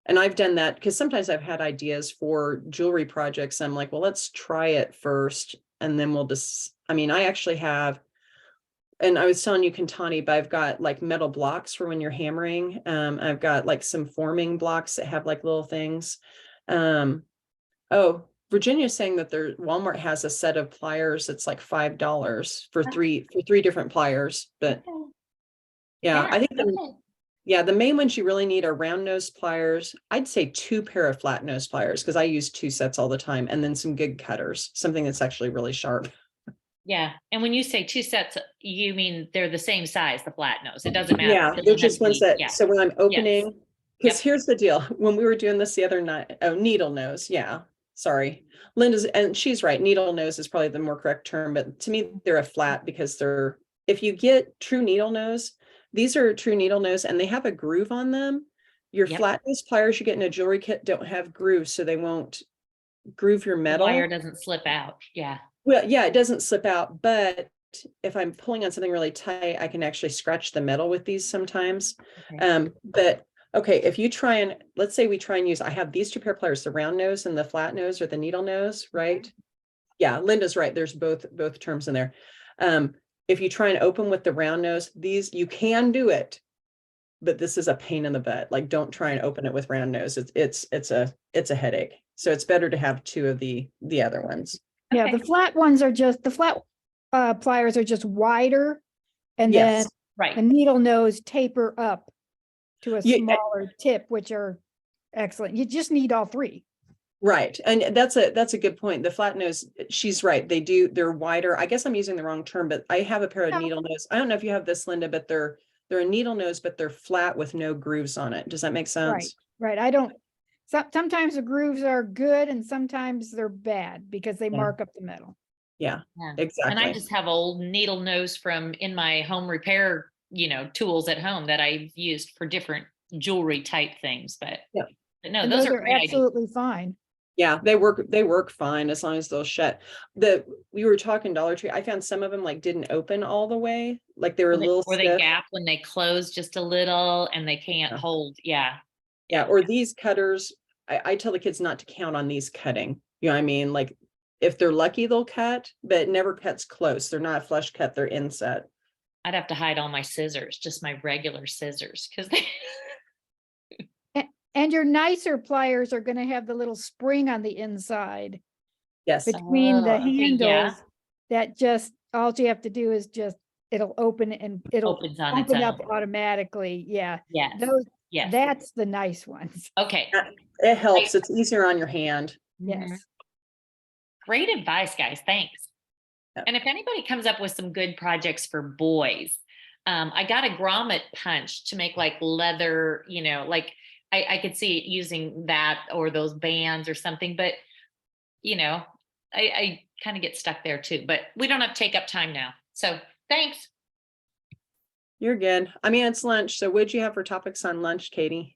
and I've done that because sometimes I've had ideas for jewelry projects. I'm like, well, let's try it first, and then we'll just, I mean, I actually have, and I was telling you Kantani, but I've got like metal blocks for when you're hammering. I've got like some forming blocks that have like little things. Oh, Virginia's saying that Walmart has a set of pliers that's like $5 for three different pliers. But yeah, I think the main ones you really need are round nose pliers. I'd say 2 pair of flat nose pliers, because I use 2 sets all the time, and then some good cutters, something that's actually really sharp. Yeah. And when you say 2 sets, you mean they're the same size, the flat nose. It doesn't matter. Yeah, It they're doesn't have just to ones be- that, yeah. so when I'm opening, because Yep. here's the deal, when we were doing this the other night, needle nose, yeah, sorry. Linda's, and she's right, needle nose is probably the more correct term, but to me, they're a flat because if you get true needle nose, these are true needle nose and they have a groove on them. Your Yep. flat nose pliers you get in a jewelry kit don't have grooves, so they won't groove your The metal. wire doesn't slip out. Yeah. Well, yeah, it doesn't slip out, but if I'm pulling on something really tight, I can actually scratch the metal with these sometimes. Okay. But okay, if you try and, let's say we try and use, I have these 2 pair of pliers, the round nose and the flat nose or the needle nose, right? Yeah, Linda's right. There's both terms in there. If you try and open with the round nose, you can do it, but this is a pain in the butt. Like, don't try and open it with round nose. It's a headache. So it's better to have 2 of the other ones. Yeah, Okay. the flat ones are just, the flat pliers are just wider. And then Yes. the Right. needle nose taper up to a Yeah, smaller tip, which are excellent. You just need all 3. Right. And that's a good point. The flat nose, she's right. They're wider. I guess I'm using the wrong term, but I have a pair of No. needle nose. I don't know if you have this, Linda, but they're a needle nose, but they're flat with no grooves on it. Does that make sense? Right. Sometimes the grooves are good and sometimes they're bad because they Yeah. mark up the metal. Yeah, Yeah. exactly. And I just have old needle nose from in my home repair, you know, tools at home that I've used for different jewelry type things, but Yeah. no, And those those are are great ideas. absolutely fine. Yeah, they work fine as long as they'll shut. We were talking Dollar Tree. I found some of them like didn't open all the way, like they were a little Or they stiff. gap when they close just a little and they can't Yeah. hold, yeah. Yeah, or these cutters, I tell the kids not to count on these cutting. You know what I mean? Like if they're lucky, they'll cut, but it never cuts close. They're not a flush cut, they're inset. I'd have to hide all my scissors, just my regular scissors, because they, And your nicer pliers are gonna have the little spring on the inside Yes, between the Oh, okay, yeah. handles. That just, all you have to do is just, it'll open and it'll Opens on its open up own. automatically. Yeah. Yes, Those, yes. that's the nice ones. Okay. it helps. It's easier on your hand. Mhm. Yes. Great advice, guys. Thanks. Yep. And if anybody comes up with some good projects for boys, I got a grommet punch to make like leather, you know, like I could see it using that or those bands or something, but you know, I kind of get stuck there too, but we don't have to take up time now. So thanks. You're good. I mean, it's lunch. So what'd you have for topics on lunch, Katie?